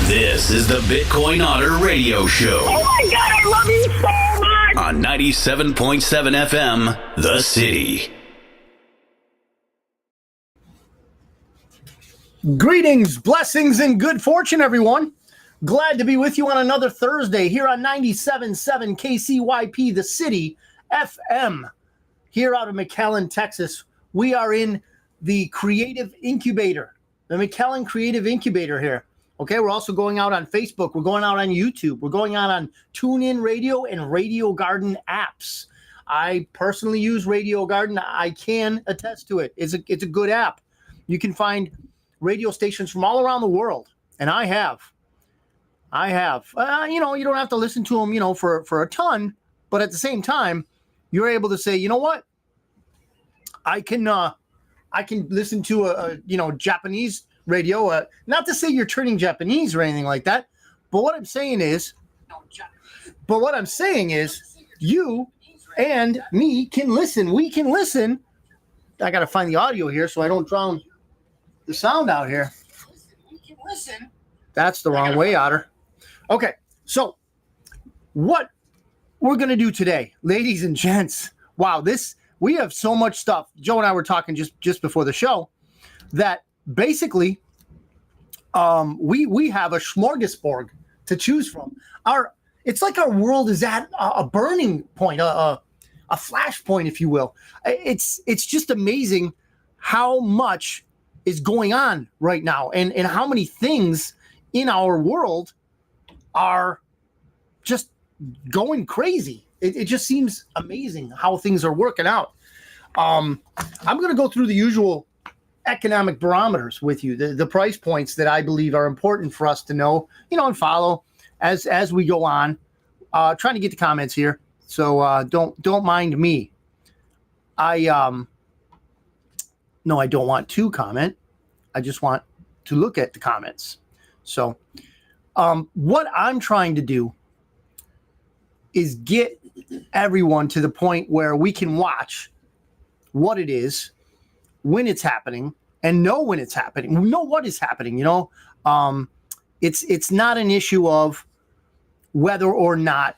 This is the Bitcoin Otter Radio Show. Oh my God, I love you so much! On 97.7 FM, The City. Greetings, blessings, and good fortune, everyone. Glad to be with you on another Thursday here on 97.7 KCYP, The City FM, here out of McAllen, Texas. We are in the Creative Incubator, the McAllen Creative Incubator here. Okay, we're also going out on Facebook. We're going out on YouTube. We're going out on TuneIn Radio and Radio Garden apps. I personally use Radio Garden. I can attest to it. It's a good app. You can find radio stations from all around the world, and I have. You don't have to listen to them, for a ton, but at the same time, you're able to say, you know what? I can listen to a Japanese radio. Not to say you're turning Japanese or anything like that, but what I'm saying is, you and me can listen. We can listen. I got to find the audio here so I don't drown the sound out here. Listen. That's the wrong way, Otter. Okay, so what we're going to do today, ladies and gents, wow, we have so much stuff. Joe and I were talking just before the show that basically we have a smorgasbord to choose from. It's like our world is at a burning point, a flashpoint, if you will. It's just amazing how much is going on right now and how many things in our world are just going crazy. It just seems amazing how things are working out. I'm going to go through the usual economic barometers with you, the price points that I believe are important for us to know, and follow as we go on. Trying to get the comments here, so don't mind me. No, I don't want to comment. I just want to look at the comments. So what I'm trying to do is get everyone to the point where we can watch what it is, when it's happening, and know when it's happening. We know what is happening, It's not an issue of whether or not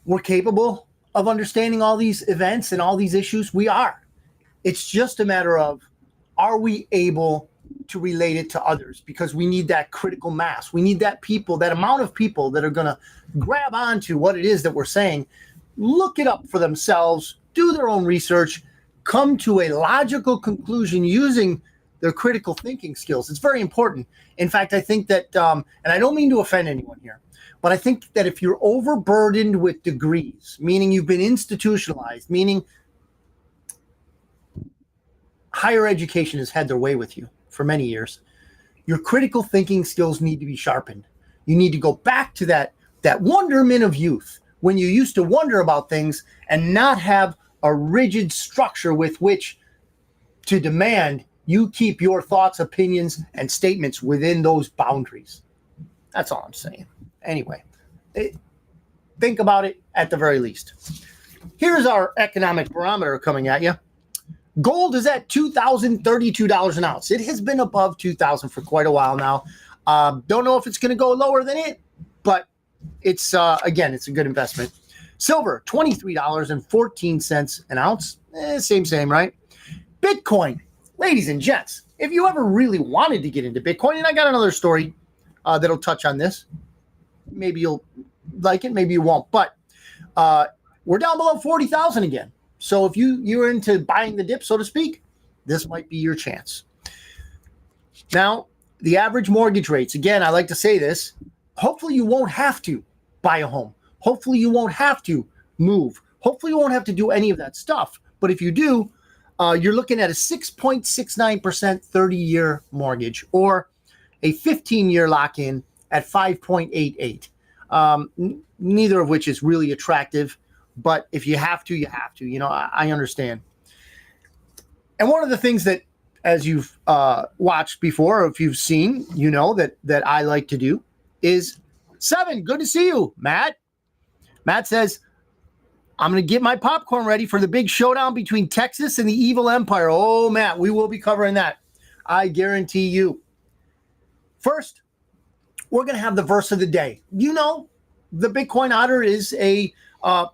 we're capable of understanding all these events and all these issues. We are. It's just a matter of, are we able to relate it to others? Because we need that critical mass. We need that amount of people that are going to grab onto what it is that we're saying, look it up for themselves, do their own research, come to a logical conclusion using their critical thinking skills. It's very important. In fact, I think that, and I don't mean to offend anyone here, but I think that if you're overburdened with degrees, meaning you've been institutionalized, meaning higher education has had their way with you for many years, your critical thinking skills need to be sharpened. You need to go back to that wonderment of youth when you used to wonder about things and not have a rigid structure with which to demand you keep your thoughts, opinions, and statements within those boundaries. That's all I'm saying. Anyway, think about it at the very least. Here's our economic barometer coming at you. Gold is at $2,032 an ounce. It has been above $2,000 for quite a while now. Don't know if it's going to go lower than it, but it's it's a good investment. Silver, $23.14 an ounce. Same, right? Bitcoin, ladies and gents, if you ever really wanted to get into Bitcoin, and I got another story that'll touch on this. Maybe you'll like it, maybe you won't. But we're down below 40,000 again. So if you're into buying the dip, so to speak, this might be your chance. Now, the average mortgage rates, again, I like to say this, hopefully you won't have to buy a home. Hopefully you won't have to move. Hopefully you won't have to do any of that stuff. But if you do, you're looking at a 6.69% 30-year mortgage or a 15-year lock-in at 5.88. Neither of which is really attractive. But if you have to, you have to. I understand. And one of the things that, as you've watched before, or if you've seen, that I like to do is, Seven, good to see you, Matt. Matt says, I'm going to get my popcorn ready for the big showdown between Texas and the evil empire. Oh, Matt, we will be covering that. I guarantee you. First, we're going to have the verse of the day. You know, the Bitcoin Otter is a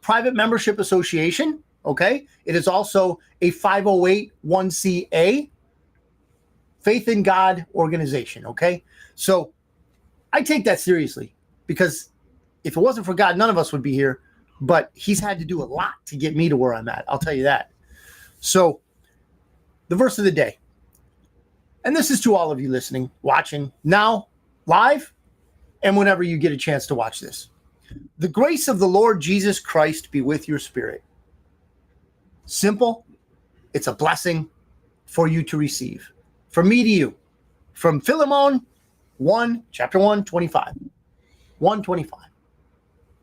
private membership association. Okay. It is also a 508(c)(a) faith in God organization. Okay. So I take that seriously because if it wasn't for God, none of us would be here. But he's had to do a lot to get me to where I'm at. I'll tell you that. So the verse of the day. And this is to all of you listening, watching now, live, and whenever you get a chance to watch this. The grace of the Lord Jesus Christ be with your spirit. Simple. It's a blessing for you to receive. From me to you. From Philemon 1, chapter 1, 25. 125.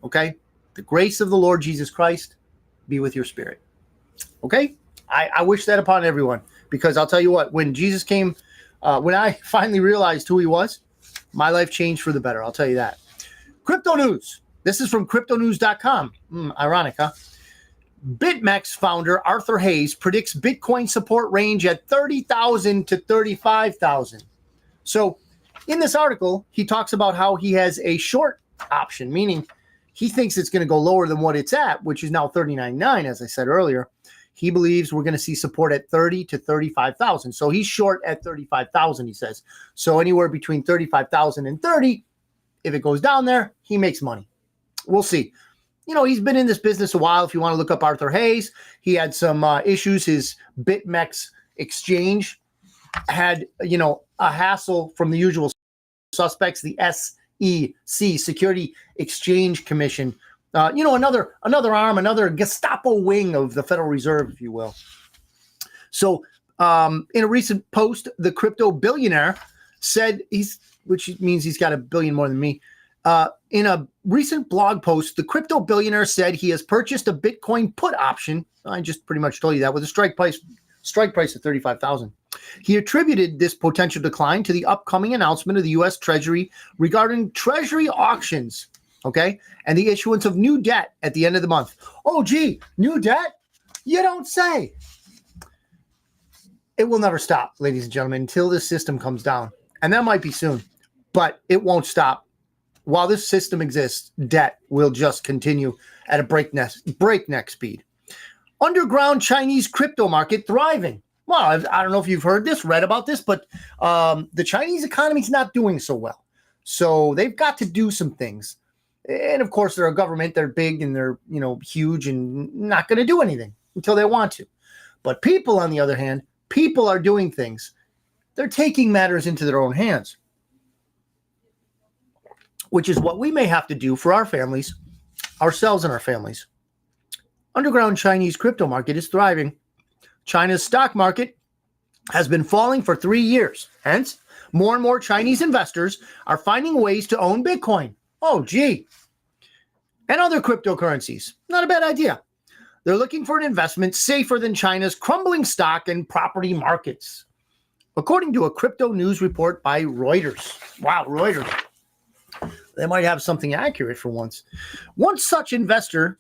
Okay? The grace of the Lord Jesus Christ be with your spirit. Okay? I wish that upon everyone because I'll tell you what, when Jesus came, when I finally realized who he was, my life changed for the better. I'll tell you that. Crypto news. This is from cryptonews.com. Ironic, huh? BitMEX founder Arthur Hayes predicts Bitcoin support range at 30,000 to 35,000. So in this article, he talks about how he has a short option, meaning he thinks it's going to go lower than what it's at, which is now 39.9, as I said earlier. He believes we're going to see support at 30 to 35,000. So he's short at 35,000, he says. So anywhere between 35,000 and 30, if it goes down there, he makes money. We'll see. You know, he's been in this business a while. If you want to look up Arthur Hayes, he had some issues. His BitMEX exchange had, a hassle from the usual suspects, the SEC, Security Exchange Commission. Another arm, another Gestapo wing of the Federal Reserve, if you will. So in a recent post, the crypto billionaire said which means he's got $1 billion more than me. In a recent blog post, the crypto billionaire said he has purchased a Bitcoin put option. I just pretty much told you that with a strike price of 35,000. He attributed this potential decline to the upcoming announcement of the U.S. Treasury regarding Treasury auctions. Okay. And the issuance of new debt at the end of the month. Oh, gee, new debt? You don't say. It will never stop, ladies and gentlemen, until this system comes down. And that might be soon, but it won't stop. While this system exists, debt will just continue at a breakneck speed. Underground Chinese crypto market thriving. Well, I don't know if you've heard this, read about this, but the Chinese economy is not doing so well. So they've got to do some things. And of course, they're a government. They're big and they're, huge and not going to do anything until they want to. But people, on the other hand, people are doing things. They're taking matters into their own hands, which is what we may have to do for our families, ourselves and our families. Underground Chinese crypto market is thriving. China's stock market has been falling for 3 years. Hence, more and more Chinese investors are finding ways to own Bitcoin. Oh, gee. And other cryptocurrencies. Not a bad idea. They're looking for an investment safer than China's crumbling stock and property markets, according to a crypto news report by Reuters. Wow, Reuters. They might have something accurate for once. One such investor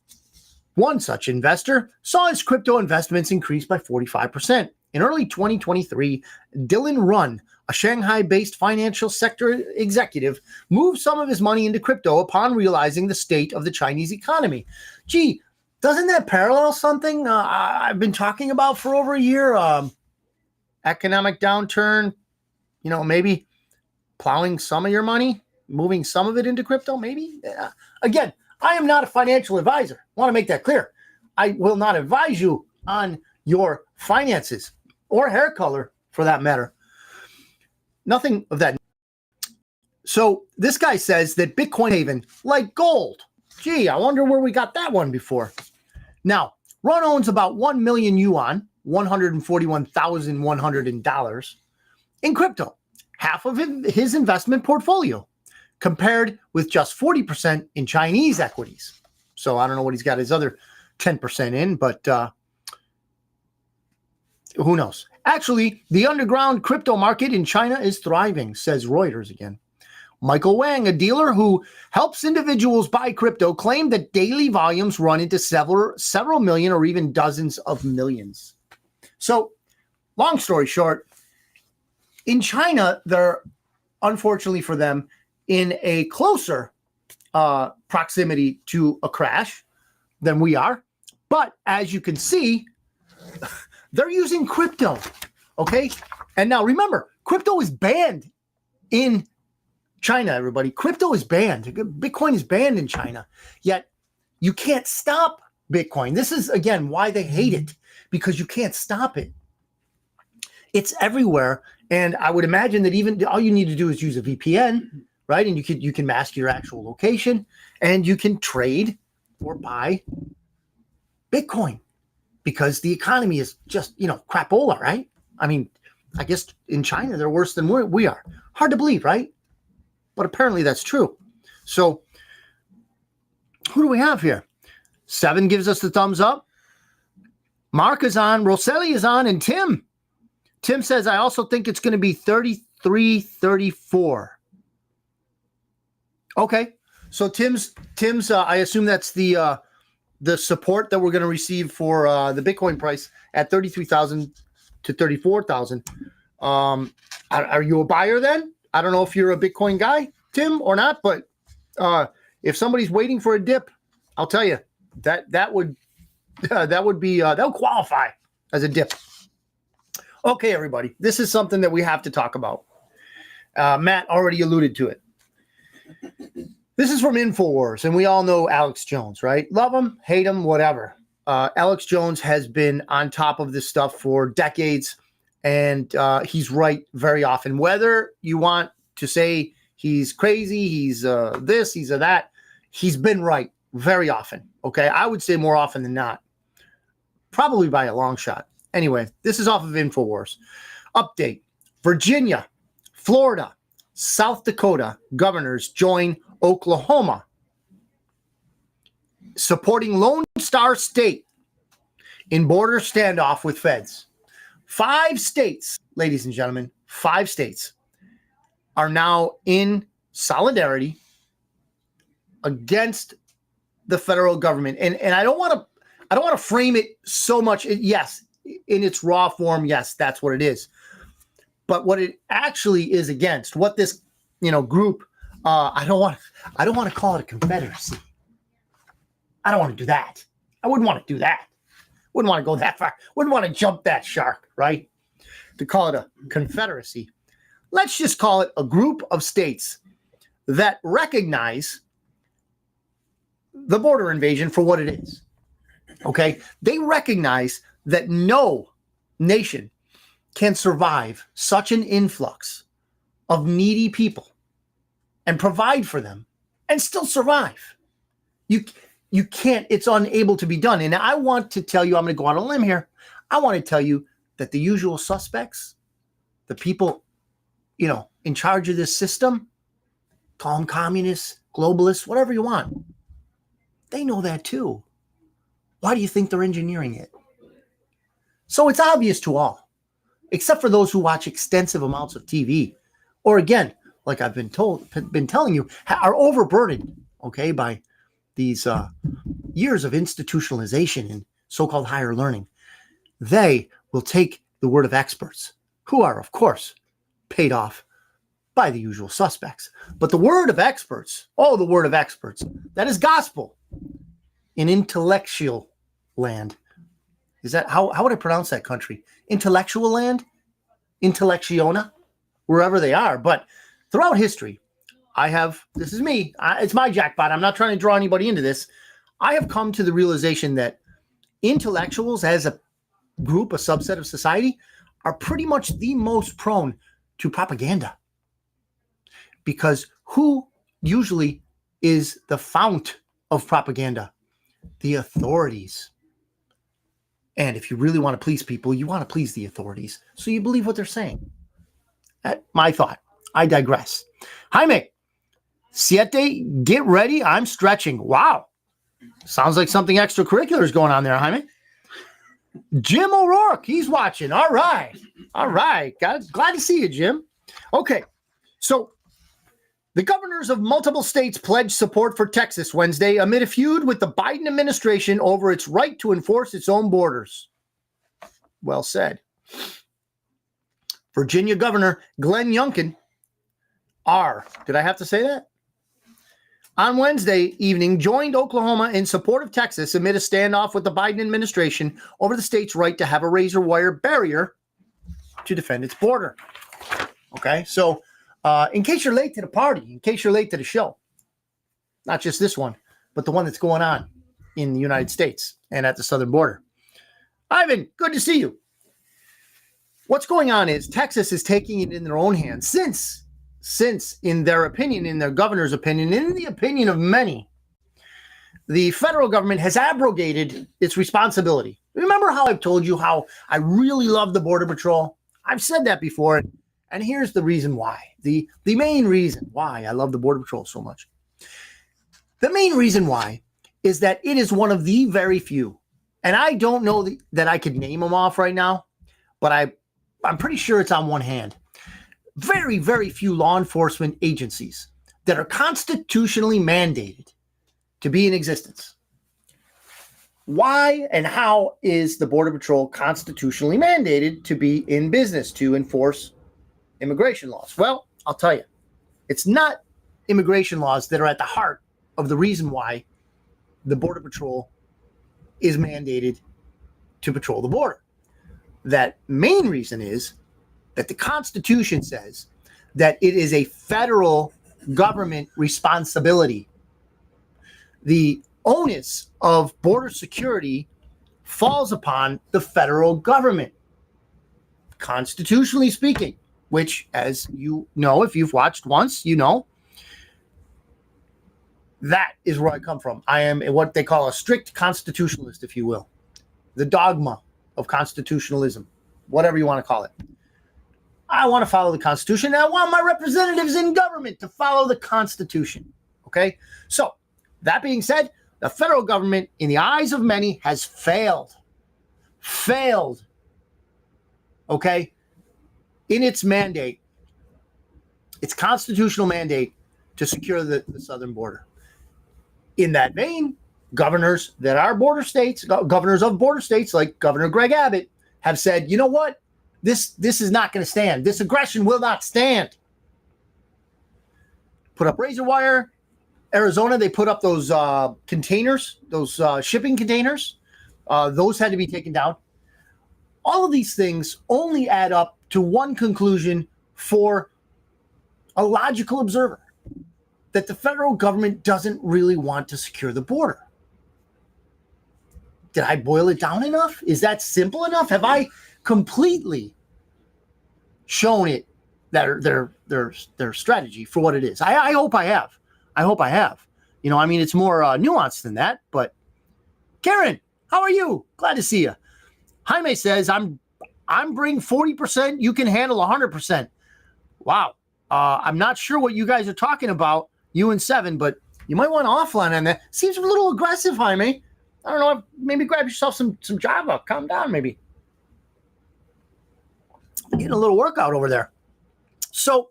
saw his crypto investments increase by 45%. In early 2023, Dylan Run, a Shanghai-based financial sector executive, moved some of his money into crypto upon realizing the state of the Chinese economy. Gee, doesn't that parallel something I've been talking about for over a year? Economic downturn, maybe plowing some of your money, moving some of it into crypto, maybe? Again, I am not a financial advisor. I want to make that clear. I will not advise you on your finances or hair color for that matter. Nothing of that. So this guy says that Bitcoin haven, like gold. Gee, I wonder where we got that one before. Now, Ron owns about 1 million yuan, $141,100 in crypto, half of his investment portfolio, compared with just 40% in Chinese equities. So I don't know what he's got his other 10% in, but who knows? Actually, the underground crypto market in China is thriving, says Reuters again. Michael Wang, a dealer who helps individuals buy crypto, claimed that daily volumes run into several million or even dozens of millions. So, long story short, in China, unfortunately for them, in a closer proximity to a crash than we are. But as you can see, they're using crypto. Okay. And now remember, crypto is banned in China, everybody. Crypto is banned. Bitcoin is banned in China. Yet you can't stop Bitcoin. This is, again, why they hate it, because you can't stop it. It's everywhere. And I would imagine that even all you need to do is use a VPN, right? And you can mask your actual location, and you can trade or buy Bitcoin, because the economy is just, crapola, right? I mean, I guess in China, they're worse than we are. Hard to believe, right? But apparently that's true. So who do we have here? 7 gives us the thumbs up. Mark is on. Rosselli is on. And Tim says, I also think it's going to be 33-34. Okay. So Tim's I assume that's the support that we're going to receive for the Bitcoin price at 33,000 to 34,000. Are you a buyer then? I don't know if you're a Bitcoin guy, Tim, or not, but if somebody's waiting for a dip, I'll tell you that would qualify as a dip. Okay, everybody, this is something that we have to talk about. Matt already alluded to it. This is from InfoWars, and we all know Alex Jones, right? Love him, hate him, whatever. Alex Jones has been on top of this stuff for decades, and he's right very often. Whether you want to say he's crazy, he's this, he's that, he's been right very often, okay? I would say more often than not, probably by a long shot. Anyway, this is off of InfoWars. Update: Virginia, Florida, South Dakota governors join Oklahoma, supporting Lone Star State in border standoff with feds. 5 states, ladies and gentlemen, 5 states are now in solidarity against the federal government. And I don't want to frame it so much. Yes, in its raw form, yes, that's what it is. But what it actually is against, what this group, I don't want to call it a confederacy. I don't want to do that. I wouldn't want to do that. Wouldn't want to go that far. Wouldn't want to jump that shark, right? To call it a confederacy. Let's just call it a group of states that recognize the border invasion for what it is. Okay? They recognize that no nation can survive such an influx of needy people and provide for them and still survive. You can't, it's unable to be done. And I want to tell you, I'm going to go on a limb here. I want to tell you that the usual suspects, the people, in charge of this system, call them communists, globalists, whatever you want, they know that too. Why do you think they're engineering it? So it's obvious to all, except for those who watch extensive amounts of TV, or again, like I've been telling you, are overburdened, okay, by these years of institutionalization and so-called higher learning. They will take the word of experts, who are, of course, paid off by the usual suspects. But the word of experts, the word of experts, that is gospel in intellectual land. Is that, how would I pronounce that country? Intellectual land? Intellectiona? Wherever they are. But throughout history, this is me, it's my jackpot. I'm not trying to draw anybody into this. I have come to the realization that intellectuals as a group, a subset of society, are pretty much the most prone to propaganda. Because who usually is the fount of propaganda? The authorities. And if you really want to please people, you want to please the authorities. So you believe what they're saying. That's my thought. I digress. Jaime, 7, get ready. I'm stretching. Wow. Sounds like something extracurricular is going on there, Jaime. Jim O'Rourke, he's watching. All right. Glad to see you, Jim. Okay. So the governors of multiple states pledged support for Texas Wednesday amid a feud with the Biden administration over its right to enforce its own borders. Well said. Virginia Governor Glenn Youngkin are, did I have to say that? On Wednesday evening, joined Oklahoma in support of Texas amid a standoff with the Biden administration over the state's right to have a razor wire barrier to defend its border. Okay, so in case you're late to the party, in case you're late to the show, not just this one, but the one that's going on in the United States and at the southern border. Ivan, good to see you. What's going on is Texas is taking it in their own hands since in their opinion, in their governor's opinion, in the opinion of many, the federal government has abrogated its responsibility. Remember how I've told you how I really love the Border Patrol? I've said that before, and here's the reason why. The main reason why I love the Border Patrol so much. The main reason why is that it is one of the very few, and I don't know that I could name them off right now, but I'm pretty sure it's on one hand. Very, very few law enforcement agencies that are constitutionally mandated to be in existence. Why and how is the Border Patrol constitutionally mandated to be in business to enforce immigration laws? Well, I'll tell you, it's not immigration laws that are at the heart of the reason why the Border Patrol is mandated to patrol the border. That main reason is that the Constitution says that it is a federal government responsibility. The onus of border security falls upon the federal government, constitutionally speaking, which, as you know, if you've watched once, you know, that is where I come from. I am what they call a strict constitutionalist, if you will. The dogma of constitutionalism, whatever you want to call it. I want to follow the Constitution, and I want my representatives in government to follow the Constitution. Okay? So, that being said, the federal government, in the eyes of many, has failed. Okay? In its mandate, its constitutional mandate to secure the southern border. In that vein, governors that are border states, governors of border states like Governor Greg Abbott, have said, you know what? This is not going to stand. This aggression will not stand. Put up razor wire. Arizona, they put up those containers, those shipping containers. Those had to be taken down. All of these things only add up to one conclusion for a logical observer, that the federal government doesn't really want to secure the border. Did I boil it down enough? Is that simple enough? Have I completely shown it their strategy for what it is? I hope I have. You know, I mean, it's more nuanced than that. But Karen, how are you? Glad to see you. Jaime says, I'm bring 40%. You can handle 100%. Wow. I'm not sure what you guys are talking about, you and Seven, but you might want to offline on that. Seems a little aggressive, Jaime. I don't know. Maybe grab yourself some Java. Calm down, maybe. Getting a little workout over there. So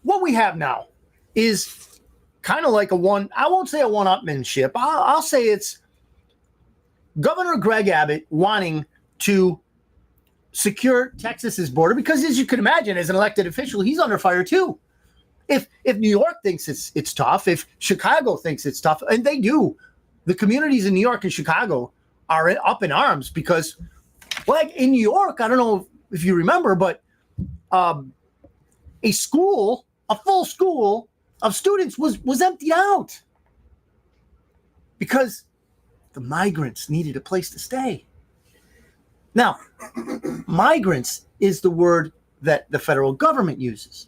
what we have now is kind of like I won't say a one-upmanship. I'll say it's Governor Greg Abbott wanting to secure Texas's border because, as you can imagine, as an elected official, he's under fire too. If New York thinks it's tough, if Chicago thinks it's tough, and they do, the communities in New York and Chicago are up in arms because, like in New York, I don't know if you remember, but a full school of students was emptied out because the migrants needed a place to stay. Now, migrants is the word that the federal government uses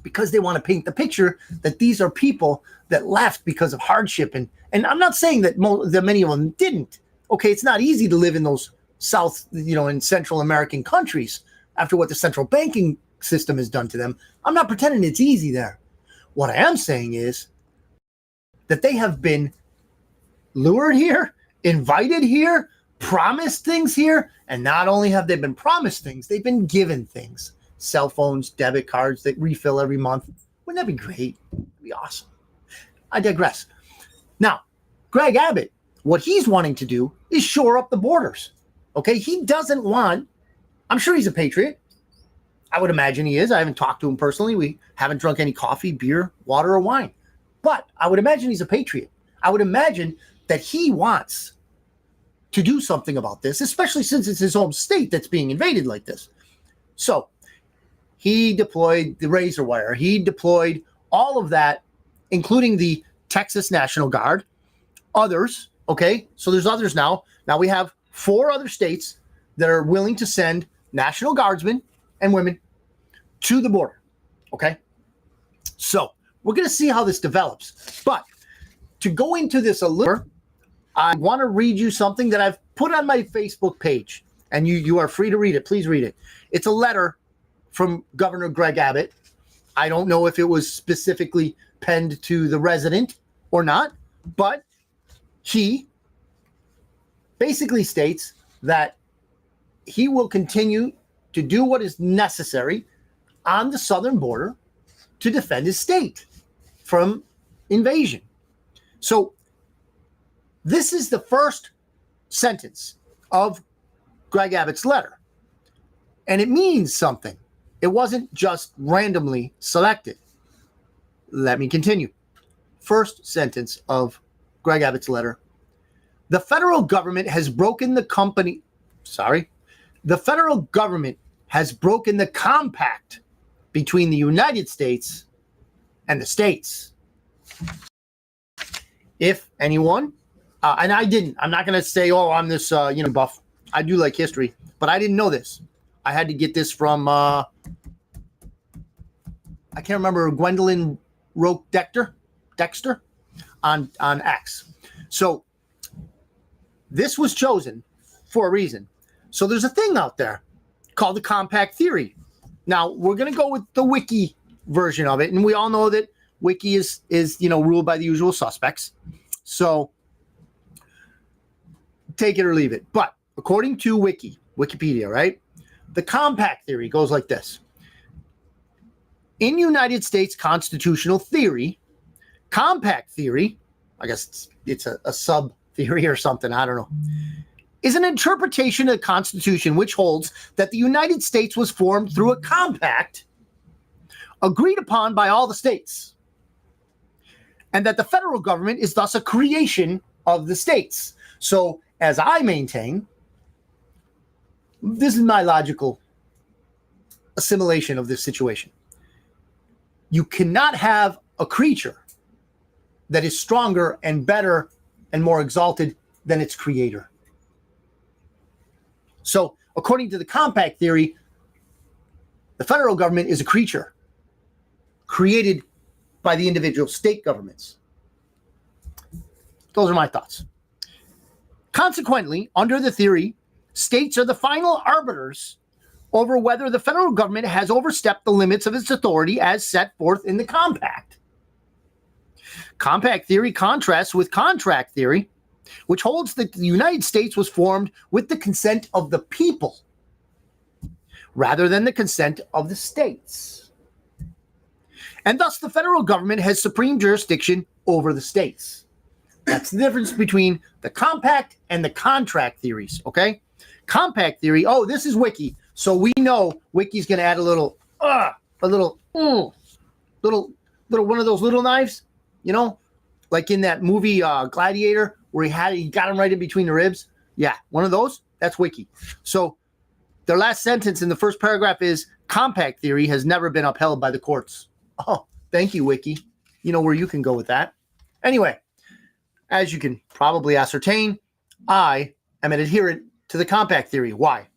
because they want to paint the picture that these are people that left because of hardship. And I'm not saying that many of them didn't. Okay, it's not easy to live in those South, in Central American countries after what the central banking system has done to them. I'm not pretending it's easy there. What I am saying is that they have been lured here, invited here, promised things here, and not only have they been promised things, they've been given things. Cell phones, debit cards that refill every month. Wouldn't that be great? That'd be awesome. I digress. Now, Greg Abbott, what he's wanting to do is shore up the borders. Okay, he doesn't want, I'm sure he's a patriot. I would imagine he is. I haven't talked to him personally. We haven't drunk any coffee, beer, water, or wine. But I would imagine he's a patriot. I would imagine that he wants to do something about this, especially since it's his home state that's being invaded like this. So he deployed the razor wire. He deployed all of that, including the Texas National Guard, others. Okay, so there's others now. Now we have 4 other states that are willing to send National Guardsmen and women to the border. Okay, so we're going to see how this develops. But to go into this a little, I want to read you something that I've put on my Facebook page, and you are free to read it. Please read it. It's a letter from Governor Greg Abbott. I don't know if it was specifically penned to the resident or not, but he basically states that he will continue to do what is necessary on the southern border to defend his state from invasion. So this is the first sentence of Greg Abbott's letter, and it means something. It wasn't just randomly selected. Let me continue. First sentence of Greg Abbott's letter. The federal government has broken the federal government has broken the compact between the United States and the states. If anyone, and I'm not going to say, oh, I'm this, buff. I do like history, but I didn't know this. I had to get this from, I can't remember, Gwendolyn Roque Dexter on X. So this was chosen for a reason. So there's a thing out there called the compact theory. Now we're going to go with the wiki version of it. And we all know that wiki is ruled by the usual suspects. So take it or leave it. But according to Wikipedia, right? The compact theory goes like this. In United States constitutional theory, compact theory, I guess it's a sub theory or something, I don't know, is an interpretation of the Constitution which holds that the United States was formed through a compact agreed upon by all the states, and that the federal government is thus a creation of the states. So, as I maintain, this is my logical assimilation of this situation. You cannot have a creature that is stronger and better and more exalted than its creator. So, according to the compact theory, the federal government is a creature created by the individual state governments. Those are my thoughts. Consequently, under the theory, states are the final arbiters over whether the federal government has overstepped the limits of its authority as set forth in the compact. Compact theory contrasts with contract theory, which holds that the United States was formed with the consent of the people rather than the consent of the states. And thus the federal government has supreme jurisdiction over the states. That's the difference between the compact and the contract theories, okay? Compact theory, oh, this is wiki. So we know wiki's going to add a little one of those little knives, like in that movie Gladiator, where he got him right in between the ribs. Yeah, one of those. That's wiki. So their last sentence in the first paragraph is compact theory has never been upheld by the courts. Oh, thank you, wiki. You know where you can go with that. Anyway, as you can probably ascertain, I am an adherent to the compact theory. Why?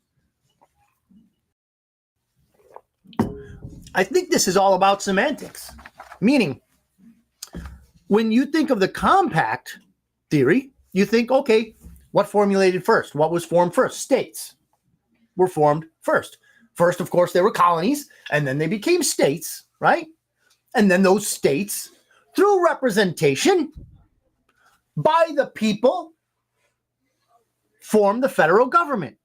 I think this is all about semantics. Meaning, when you think of the compact theory, you think, okay, what formulated first? What was formed first? States were formed first. First, of course, they were colonies, and then they became states, right? And then those states, through representation by the people, formed the federal government.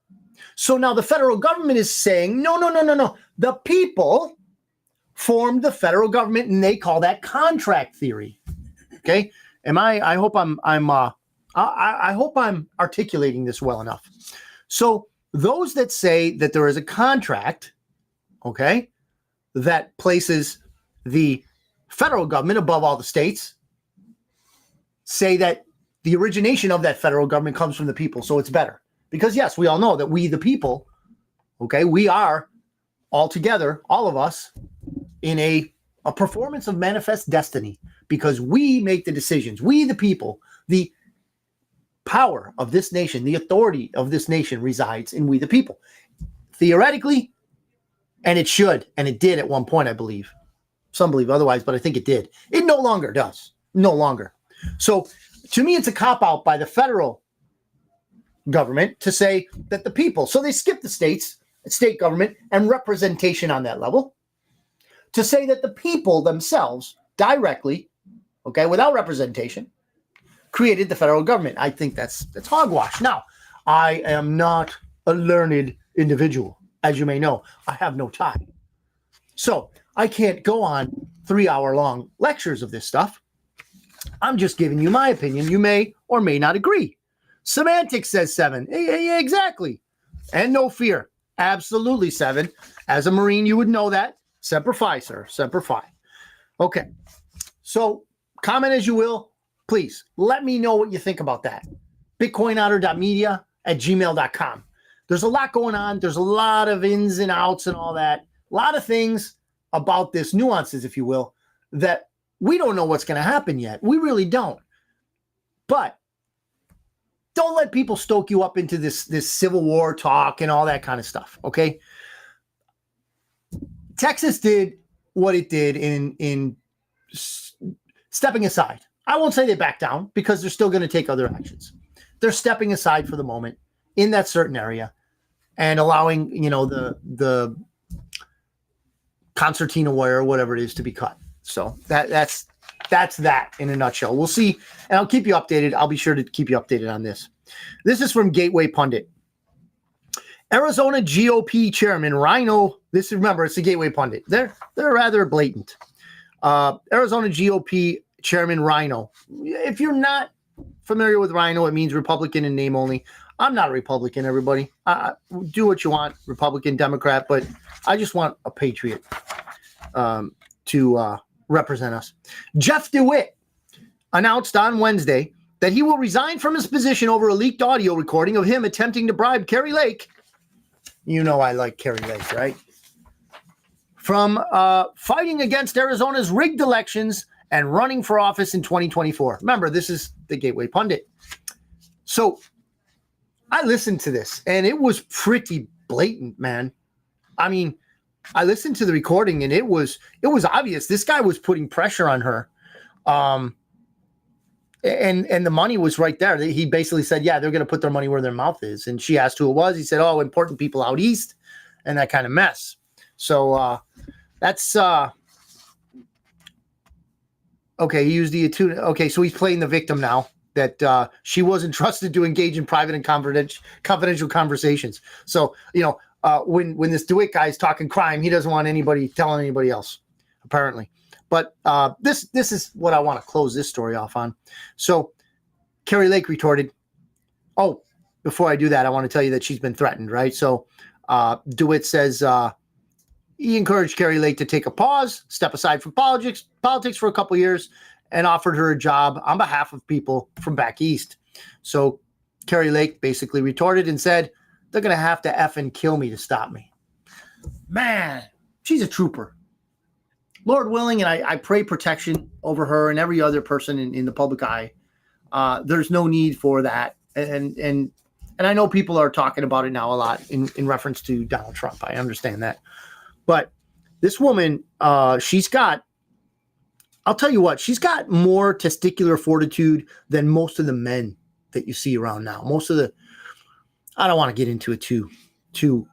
So now the federal government is saying, no. The people formed the federal government, and they call that contract theory. Okay? I hope I'm articulating this well enough. So those that say that there is a contract okay, that places the federal government above all the states, say that the origination of that federal government comes from the people, so it's better. Because, yes, we all know that we, the people, okay, we are all together, all of us, in a performance of manifest destiny, because we make the decisions. We, the people, the power of this nation, the authority of this nation resides in we, the people. Theoretically, and it should, and it did at one point, I believe. Some believe otherwise, but I think it did. It no longer does. No longer. So, to me, it's a cop-out by the federal government to say that the people, so they skip the state government and representation on that level, to say that the people themselves directly, okay, without representation, created the federal government. I think that's hogwash. Now, I am not a learned individual, as you may know. I have no time. So I can't go on 3-hour-long lectures of this stuff. I'm just giving you my opinion. You may or may not agree. Semantics says 7. Yeah, exactly. And no fear. Absolutely 7. As a Marine, you would know that. Semper Fi, sir. Semper Fi. Okay. So comment as you will. Please let me know what you think about that. BitcoinOtter.media@gmail.com. There's a lot going on. There's a lot of ins and outs and all that. A lot of things about this, nuances, if you will, that we don't know what's going to happen yet. We really don't. But don't let people stoke you up into this Civil War talk and all that kind of stuff, okay? Texas did what it did in stepping aside. I won't say they back down because they're still going to take other actions. They're stepping aside for the moment in that certain area and allowing, the concertina wire or whatever it is to be cut. So that's that in a nutshell. We'll see, and I'll keep you updated. I'll be sure to keep you updated on this. This is from Gateway Pundit. Arizona GOP Chairman Rhino. Remember, it's the Gateway Pundit. They're rather blatant. Arizona GOP Chairman Rhino. If you're not familiar with Rhino, it means Republican in name only. I'm not a Republican, everybody. Do what you want, Republican, Democrat, but I just want a patriot to represent us. Jeff DeWitt announced on Wednesday that he will resign from his position over a leaked audio recording of him attempting to bribe Kari Lake. You know I like Kari Lake, right? From fighting against Arizona's rigged elections and running for office in 2024. Remember, this is the Gateway Pundit. So I listened to this, and it was pretty blatant, man. I mean, I listened to the recording, and it was obvious this guy was putting pressure on her. And the money was right there. He basically said, yeah, they're going to put their money where their mouth is. And she asked who it was. He said, oh, important people out east, and that kind of mess. So that's okay. He used the tune. Okay, so he's playing the victim now. That she wasn't trusted to engage in private and confidential conversations. So when this DeWitt guy is talking crime, he doesn't want anybody telling anybody else, apparently. But this is what I want to close this story off on. So Kari Lake retorted, oh, before I do that, I want to tell you that she's been threatened, right? So DeWitt says he encouraged Kari Lake to take a pause, step aside from politics for a couple years, and offered her a job on behalf of people from back east. So Kari Lake basically retorted and said, they're going to have to effing kill me to stop me. Man, she's a trooper. Lord willing, and I pray protection over her and every other person in the public eye. There's no need for that. And I know people are talking about it now a lot in reference to Donald Trump. I understand that. But this woman, I'll tell you what, she's got more testicular fortitude than most of the men that you see around now. I don't want to get into it too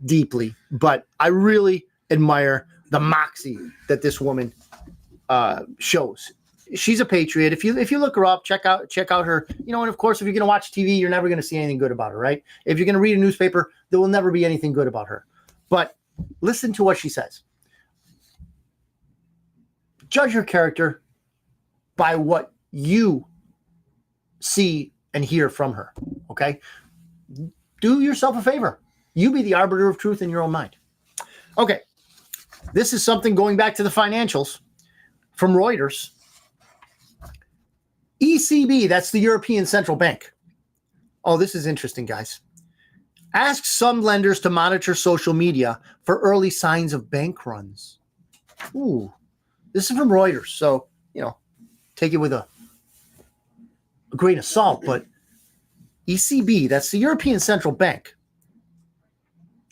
deeply, but I really admire the moxie that this woman shows. She's a patriot. If you look her up, check out her, and of course, if you're going to watch TV, you're never going to see anything good about her, right? If you're going to read a newspaper, there will never be anything good about her. But listen to what she says. Judge her character by what you see and hear from her, okay? Do yourself a favor. You be the arbiter of truth in your own mind. Okay. This is something going back to the financials from Reuters. ECB, that's the European Central Bank. Oh, this is interesting, guys. Asks some lenders to monitor social media for early signs of bank runs. Ooh, this is from Reuters. So, take it with a grain of salt. But ECB, that's the European Central Bank,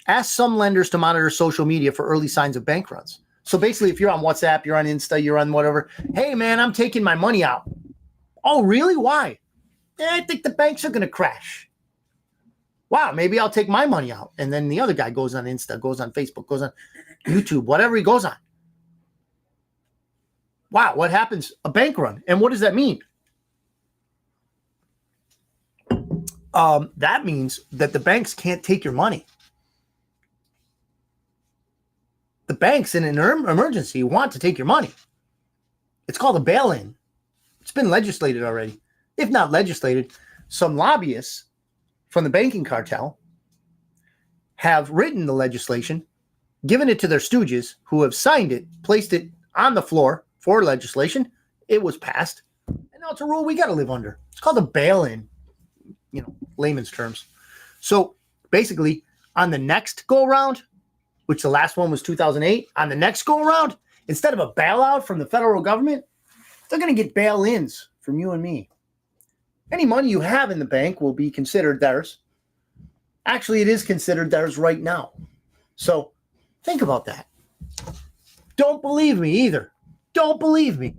asks some lenders to monitor social media for early signs of bank runs. So basically, if you're on WhatsApp, you're on Insta, you're on whatever, hey, man, I'm taking my money out. Oh, really? Why? I think the banks are going to crash. Wow, maybe I'll take my money out. And then the other guy goes on Insta, goes on Facebook, goes on YouTube, whatever he goes on. Wow, what happens? A bank run. And what does that mean? That means that the banks can't take your money. The banks in an emergency want to take your money. It's called a bail-in. It's been legislated already. If not legislated, some lobbyists from the banking cartel have written the legislation, given it to their stooges who have signed it, placed it on the floor for legislation. It was passed. And now it's a rule we got to live under. It's called a bail-in, layman's terms. So basically, on the next go-around, which the last one was 2008, on the next go-around, instead of a bailout from the federal government, they're going to get bail-ins from you and me. Any money you have in the bank will be considered theirs. Actually, it is considered theirs right now. So think about that. Don't believe me either. Don't believe me.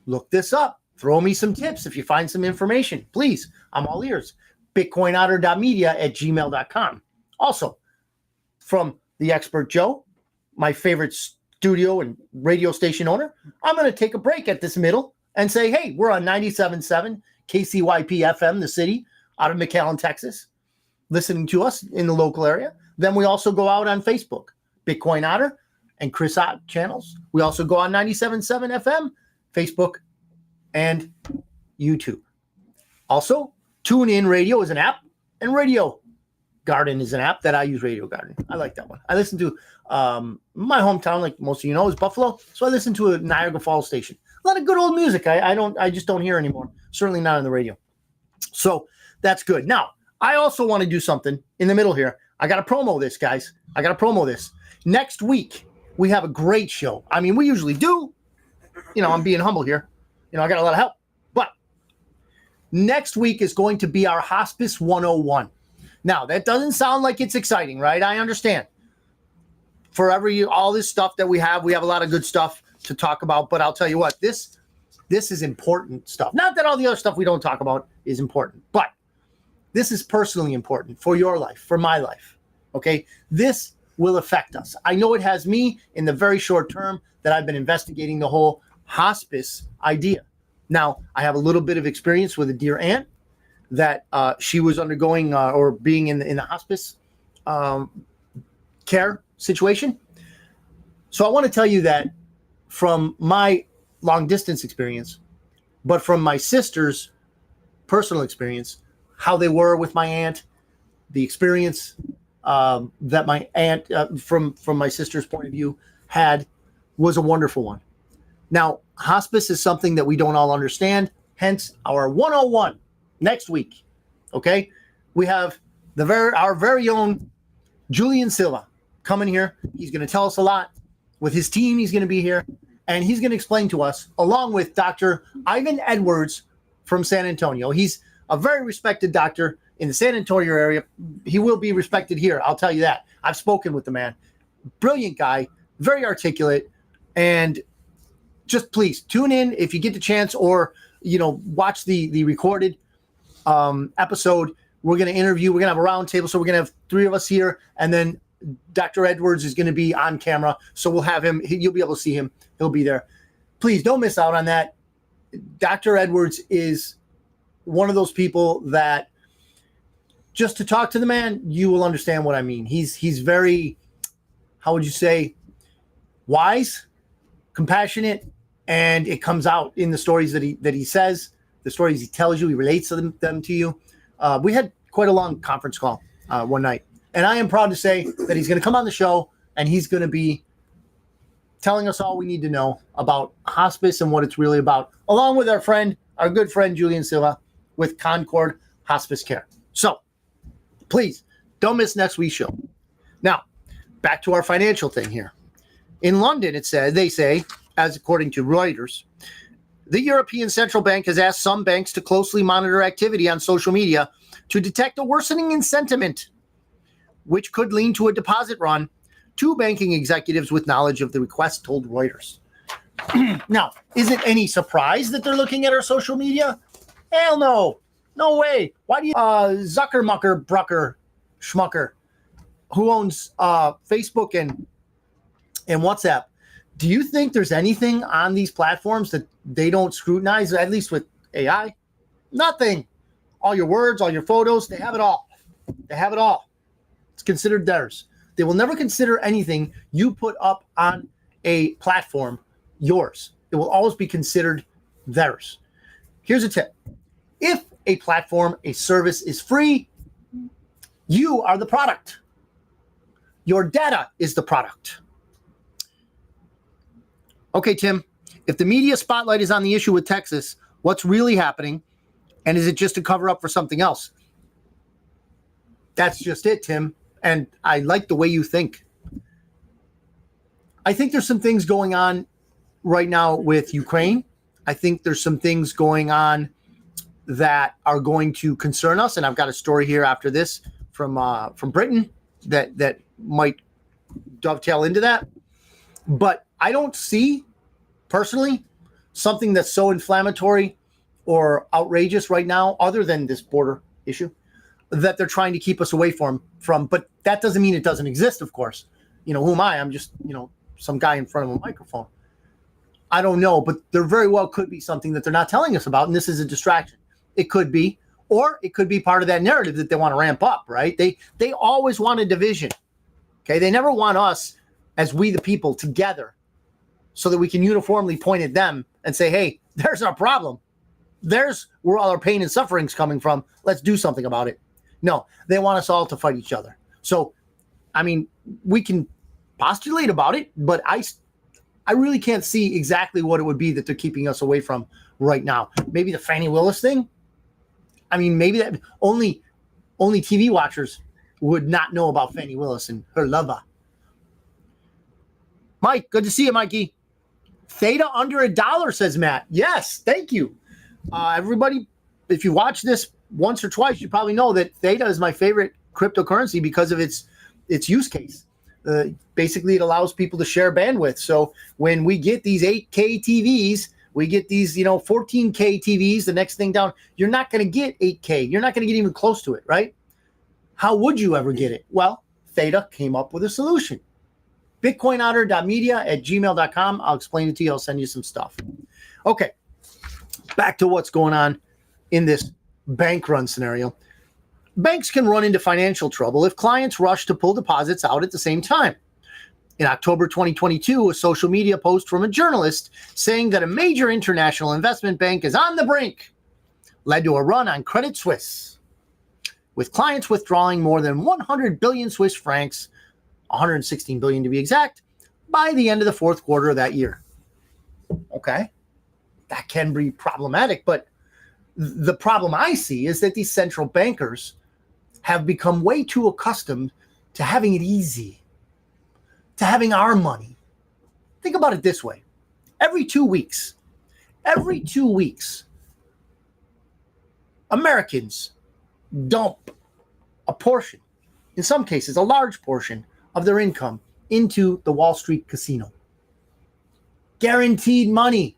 Look this up. Throw me some tips if you find some information. Please, I'm all ears. BitcoinOtter.media@gmail.com. Also, from the Expert Joe, my favorite studio and radio station owner, I'm going to take a break at this middle and say, hey, we're on 97.7 KCYP FM, the city, out of McAllen, Texas, listening to us in the local area. Then we also go out on Facebook, Bitcoin Otter and Chris Ott channels. We also go on 97.7 FM, Facebook, and YouTube. Also, TuneIn Radio is an app, and Radio Garden is an app that I use. Radio Garden, I like that one. I listen to my hometown, like most of you know, is Buffalo, so I listen to a Niagara Falls station. A lot of good old music. I just don't hear anymore. Certainly not on the radio. So that's good. Now, I also want to do something in the middle here. I got to promo this, guys. I got to promo this. Next week, we have a great show. I mean, we usually do. I'm being humble here. I got a lot of help. But next week is going to be our Hospice 101. Now, that doesn't sound like it's exciting, right? I understand. For all this stuff that we have a lot of good stuff to talk about. But I'll tell you what, this is important stuff. Not that all the other stuff we don't talk about is important, but this is personally important for your life, for my life. Okay? This will affect us. I know it has me in the very short term that I've been investigating the whole hospice idea. Now, I have a little bit of experience with a dear aunt that she was undergoing or being in the hospice care situation. So I want to tell you that from my long distance experience, but from my sister's personal experience, how they were with my aunt, the experience that my aunt, from my sister's point of view, had was a wonderful one. Now, hospice is something that we don't all understand, hence our 101 next week. Okay? We have our very own Julian Silva coming here. He's going to tell us a lot. With his team, he's going to be here, and he's going to explain to us, along with Dr. Ivan Edwards from San Antonio. He's a very respected doctor in the San Antonio area. He will be respected here, I'll tell you that. I've spoken with the man. Brilliant guy, very articulate, and just please tune in if you get the chance, or watch the recorded episode. We're going to interview. We're going to have a round table, so we're going to have three of us here, and then Dr. Edwards is going to be on camera, so we'll have him. You'll be able to see him. He'll be there. Please don't miss out on that. Dr. Edwards is one of those people that, just to talk to the man, you will understand what I mean. He's very, how would you say, wise, compassionate, and it comes out in the stories that he says, the stories he tells you. He relates them to you. We had quite a long conference call one night. And I am proud to say that he's going to come on the show and he's going to be telling us all we need to know about hospice and what it's really about, along with our good friend Julian Silva with Concord Hospice Care. So please don't miss next week's show. Now, back to our financial thing here. In London, they say, as according to Reuters, the European Central Bank has asked some banks to closely monitor activity on social media to detect a worsening in sentiment, which could lead to a deposit run. Two banking executives with knowledge of the request told Reuters. Now, is it any surprise that they're looking at our social media? Hell no. No way. Why do you Brucker, Schmucker, who owns Facebook and WhatsApp, do you think there's anything on these platforms that they don't scrutinize, at least with AI? Nothing. All your words, all your photos, they have it all. They have it all. It's considered theirs. They will never consider anything you put up on a platform yours. It will always be considered theirs. Here's a tip. If a platform, a service is free, you are the product. Your data is the product. Okay, Tim, if the media spotlight is on the issue with Texas, what's really happening? And is it just a cover up for something else? That's just it, Tim. And I like the way you think. I think there's some things going on right now with Ukraine. I think there's some things going on that are going to concern us. And I've got a story here after this from Britain that might dovetail into that. But I don't see, personally, something that's so inflammatory or outrageous right now, other than this border issue, that they're trying to keep us away from. But that doesn't mean it doesn't exist, of course. Who am I? I'm just, some guy in front of a microphone. I don't know, but there very well could be something that they're not telling us about, and this is a distraction. It could be, or it could be part of that narrative that they want to ramp up, right? They always want a division, okay? They never want us, as we the people, together so that we can uniformly point at them and say, hey, there's our problem. There's where all our pain and suffering's coming from. Let's do something about it. No, they want us all to fight each other. So, we can postulate about it, but I really can't see exactly what it would be that they're keeping us away from right now. Maybe the Fannie Willis thing. Maybe that only TV watchers would not know about Fannie Willis and her lover. Mike, good to see you, Mikey. Theta under $1, says Matt. Yes, thank you. Everybody, if you watch this once or twice, you probably know that Theta is my favorite cryptocurrency because of its use case. Basically, it allows people to share bandwidth. So when we get these 8K TVs, we get these, 14K TVs, the next thing down, you're not going to get 8K. You're not going to get even close to it, right? How would you ever get it? Well, Theta came up with a solution. BitcoinOtter.media@gmail.com. I'll explain it to you. I'll send you some stuff. Okay, back to what's going on in this bank run scenario. Banks can run into financial trouble if clients rush to pull deposits out at the same time. In October 2022, a social media post from a journalist saying that a major international investment bank is on the brink led to a run on Credit Suisse, with clients withdrawing more than 100 billion Swiss francs, 116 billion to be exact, by the end of the fourth quarter of that year. Okay, that can be problematic, but the problem I see is that these central bankers have become way too accustomed to having it easy, to having our money. Think about it this way. Every 2 weeks, Americans dump a portion, in some cases, a large portion of their income into the Wall Street casino. Guaranteed money.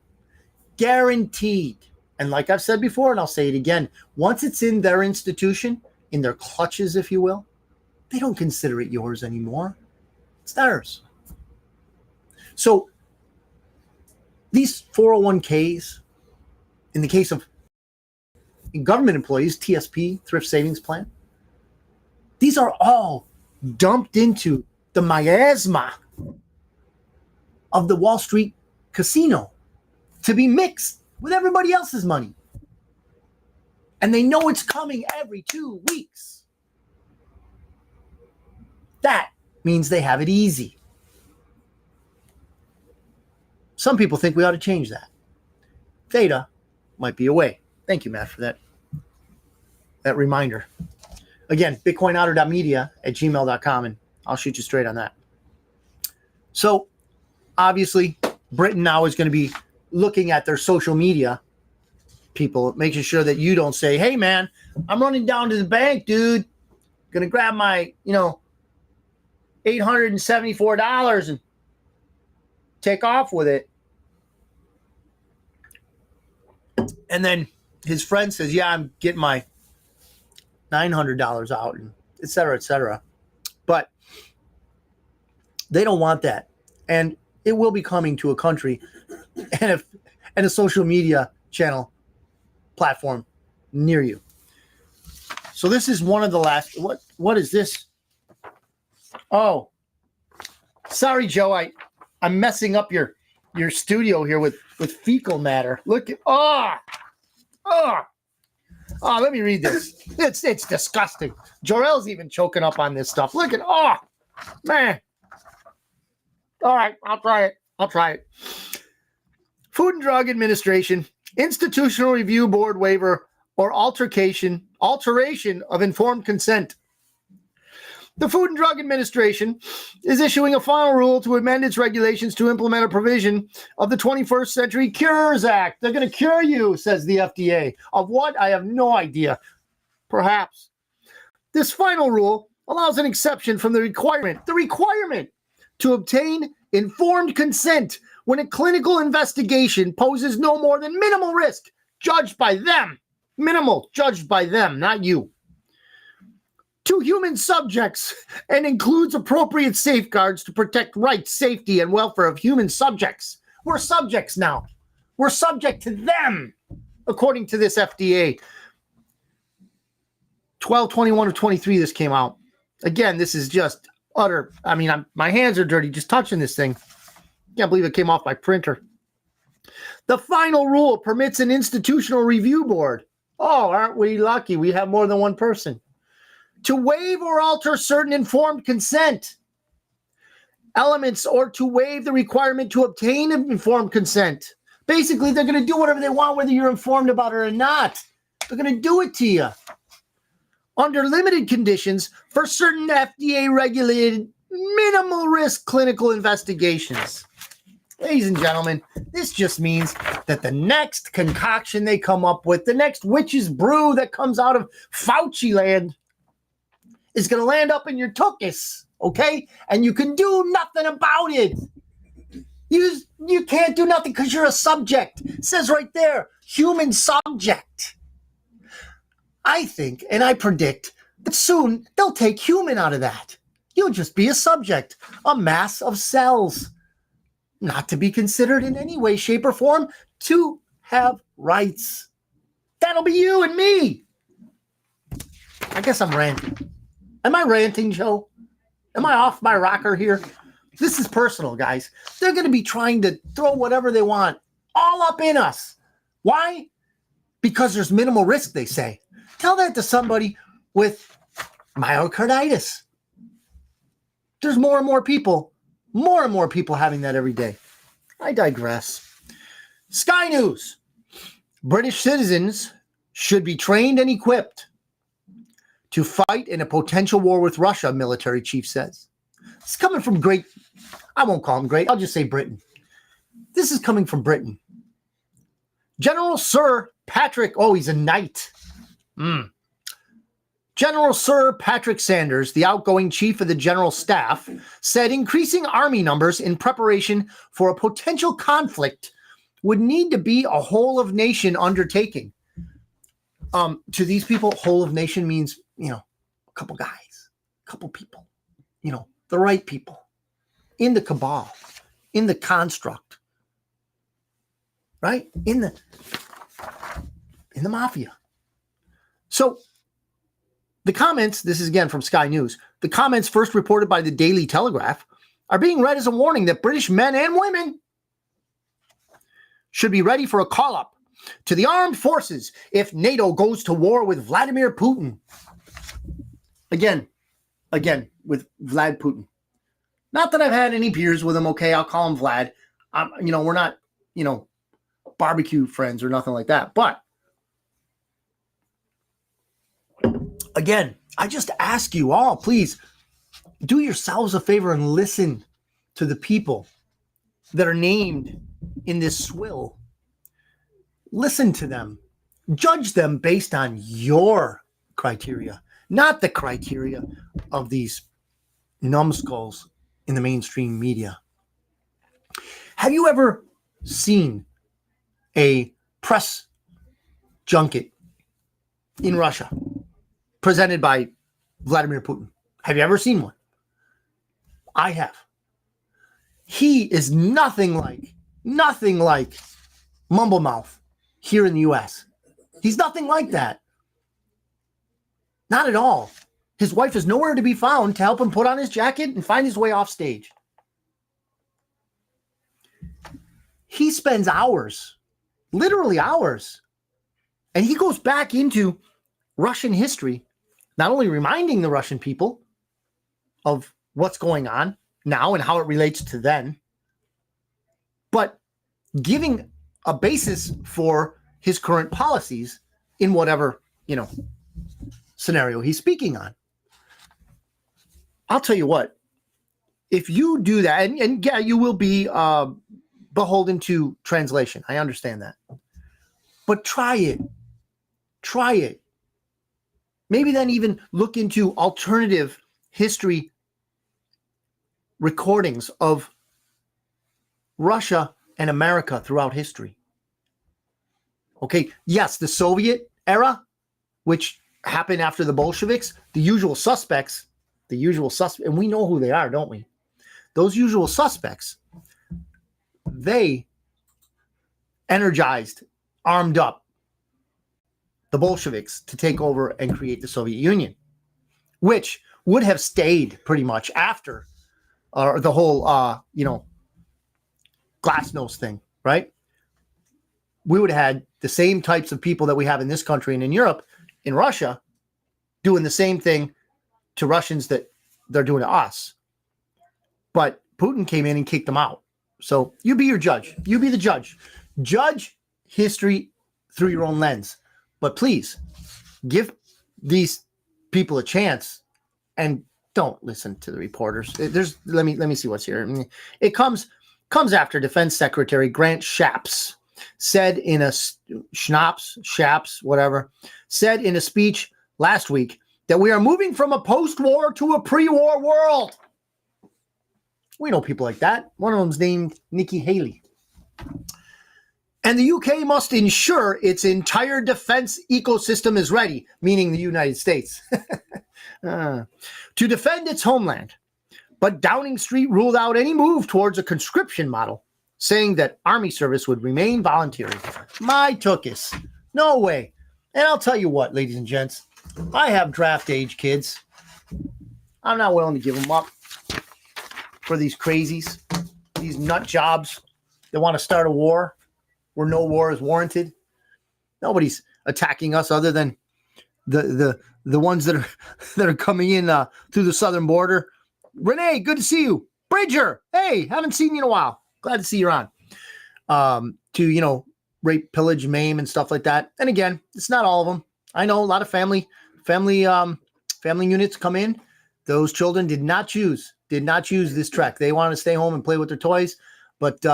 Guaranteed. And like I've said before, and I'll say it again, once it's in their institution, in their clutches, if you will, they don't consider it yours anymore. It's theirs. So these 401ks, in the case of government employees, TSP, Thrift Savings Plan, these are all dumped into the miasma of the Wall Street casino to be mixed with everybody else's money. And they know it's coming every 2 weeks. That means they have it easy. Some people think we ought to change that. Theta might be a way. Thank you, Matt, for that reminder. Again, bitcoinotter.media@gmail.com, and I'll shoot you straight on that. So, obviously, Britain now is going to be looking at their social media people, making sure that you don't say, hey, man, I'm running down to the bank, dude. Going to grab my, $874 and take off with it. And then his friend says, yeah, I'm getting my $900 out, and et cetera, et cetera. But they don't want that. And it will be coming to a country and a social media channel platform near you. So this is one of the last. What is this? Oh, sorry, Joe. I'm messing up your studio here with fecal matter. Look at let me read this. It's disgusting. Jorel's even choking up on this stuff. Look at man. All right, I'll try it. Food and Drug Administration, Institutional Review Board waiver or alteration of informed consent. The Food and Drug Administration is issuing a final rule to amend its regulations to implement a provision of the 21st Century Cures Act. They're going to cure you, says the FDA. Of what? I have no idea. Perhaps. This final rule allows an exception from the requirement to obtain informed consent when a clinical investigation poses no more than minimal risk, judged by them. Minimal, judged by them, not you. To human subjects, and includes appropriate safeguards to protect rights, safety, and welfare of human subjects. We're subjects now. We're subject to them, according to this FDA. 12/21 of 23, this came out. Again, this is just utter. I mean, my hands are dirty just touching this thing. Can't believe it came off my printer. The final rule permits an institutional review board. Oh, aren't we lucky? We have more than one person. To waive or alter certain informed consent elements, or to waive the requirement to obtain informed consent. Basically, they're going to do whatever they want, whether you're informed about it or not. They're going to do it to you. Under limited conditions for certain FDA-regulated minimal risk clinical investigations. Ladies and gentlemen, this just means that the next concoction they come up with, the next witch's brew that comes out of Fauci land, is going to land up in your tuchus, okay? And you can do nothing about it. You can't do nothing because you're a subject. It says right there, human subject. I think, and I predict, that soon they'll take human out of that. You'll just be a subject, a mass of cells, not to be considered in any way, shape, or form to have rights. That'll be you and me. I guess I'm ranting. Am I ranting, Joe? Am I off my rocker here? This is personal, guys. They're going to be trying to throw whatever they want all up in us. Why? Because there's minimal risk, they say. Tell that to somebody with myocarditis. There's more and more people having that every day. I digress. Sky News. British citizens should be trained and equipped to fight in a potential war with Russia, military chief says. It's coming from I won't call him great, I'll just say Britain. This is coming from Britain. General Sir Patrick, he's a knight. General Sir Patrick Sanders, the outgoing chief of the general staff, said increasing army numbers in preparation for a potential conflict would need to be a whole of nation undertaking. To these people, whole of nation means, a couple guys, a couple people, the right people in the cabal, in the construct, right? In the mafia. So the comments, this is again from Sky News, the comments first reported by the Daily Telegraph are being read as a warning that British men and women should be ready for a call-up to the armed forces if NATO goes to war with Vladimir Putin. Again, with Vlad Putin. Not that I've had any beers with him, okay? I'll call him Vlad. We're not, barbecue friends or nothing like that. But again, I just ask you all, please do yourselves a favor and listen to the people that are named in this swill. Listen to them. Judge them based on your criteria, not the criteria of these numbskulls in the mainstream media. Have you ever seen a press junket in Russia presented by Vladimir Putin? Have you ever seen one? I have. He is nothing like Mumble Mouth here in the U.S. He's nothing like that. Not at all. His wife is nowhere to be found to help him put on his jacket and find his way off stage. He spends hours, literally hours, and he goes back into Russian history, not only reminding the Russian people of what's going on now and how it relates to then, but giving a basis for his current policies in whatever, scenario he's speaking on. I'll tell you what, if you do that, and yeah, you will be beholden to translation. I understand that. But try it. Try it. Maybe then even look into alternative history recordings of Russia and America throughout history. Okay, yes, the Soviet era, which happened after the Bolsheviks, the usual suspects, and we know who they are, don't we? Those usual suspects, they energized, armed up the Bolsheviks to take over and create the Soviet Union, which would have stayed pretty much after the whole, glasnost thing, right? We would have had the same types of people that we have in this country and in Europe, in Russia, doing the same thing to Russians that they're doing to us. But Putin came in and kicked them out. So you be your judge. You be the judge. Judge history through your own lens. But please give these people a chance and don't listen to the reporters. Let me see what's here. It comes after Defense Secretary Grant Shapps said in a said in a speech last week that we are moving from a post-war to a pre-war world. We know people like that. One of them's named Nikki Haley. And the UK must ensure its entire defense ecosystem is ready, meaning the United States, to defend its homeland. But Downing Street ruled out any move towards a conscription model, saying that army service would remain voluntary. My tookus. No way. And I'll tell you what, ladies and gents, I have draft age kids. I'm not willing to give them up for these crazies, these nut jobs that want to start a war where no war is warranted. Nobody's attacking us other than the ones that are coming in through the southern border. Renee, good to see you. Bridger, hey, haven't seen you in a while. Glad to see you're on. To rape, pillage, maim, and stuff like that. And again, it's not all of them. I know a lot of family units come in. Those children did not choose this trek. They wanted to stay home and play with their toys. But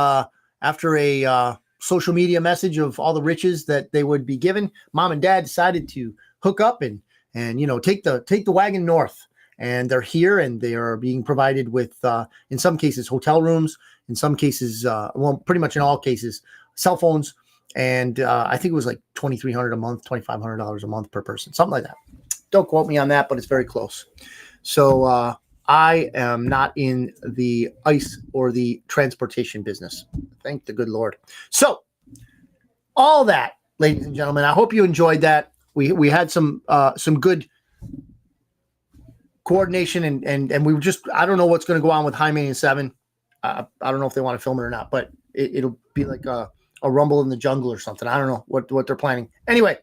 after a social media message of all the riches that they would be given, mom and dad decided to hook up and take the wagon north. And they're here, and they are being provided with, in some cases, hotel rooms. In some cases, pretty much in all cases, cell phones. And I think it was like $2,300 a month, $2,500 a month per person, something like that. Don't quote me on that, but it's very close. So I am not in the ICE or the transportation business. Thank the good Lord. So all that, ladies and gentlemen, I hope you enjoyed that. We had some good coordination and we were just, I don't know what's going to go on with High Main 7. I don't know if they want to film it or not, but it'll be like a rumble in the jungle or something. I don't know what they're planning. Anyway,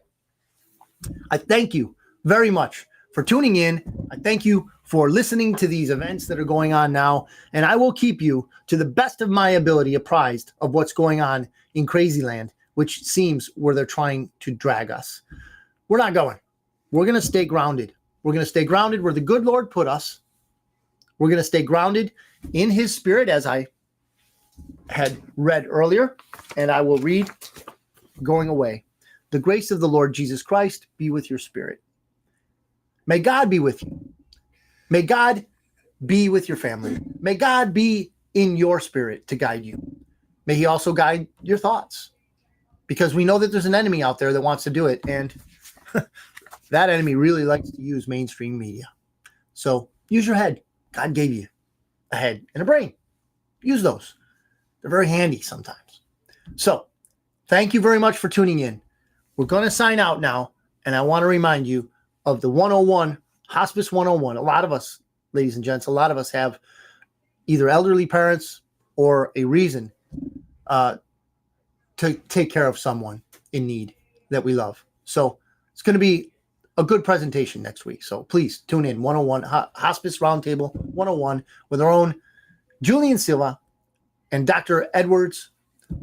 I thank you very much for tuning in. I thank you for listening to these events that are going on now. And I will keep you, to the best of my ability, apprised of what's going on in Crazy Land, which seems where they're trying to drag us. We're not going. We're going to stay grounded. We're going to stay grounded where the good Lord put us. We're going to stay grounded in his spirit, as I had read earlier, and I will read going away. The grace of the Lord Jesus Christ be with your spirit. May God be with you. May God be with your family. May God be in your spirit to guide you. May he also guide your thoughts, because we know that there's an enemy out there that wants to do it, and that enemy really likes to use mainstream media. So use your head. God gave you a head and a brain. Use those. They're very handy sometimes. So thank you very much for tuning in. We're going to sign out now, and I want to remind you of the 101, Hospice 101. A lot of us, ladies and gents, a lot of us have either elderly parents or a reason to take care of someone in need that we love. So it's going to be a good presentation next week. So please tune in. 101 Hospice Roundtable 101 with our own Julian Silva and Dr. Edwards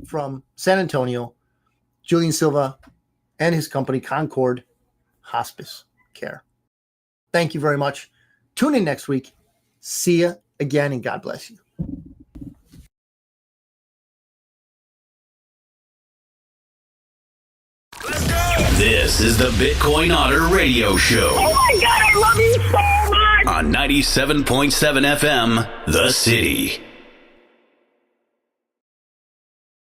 from San Antonio. Julian Silva and his company, Concord Hospice Care. Thank you very much. Tune in next week. See you again, and God bless you. This is the Bitcoin Otter Radio Show. Oh my God, I love you so much. On 97.7 FM, The City.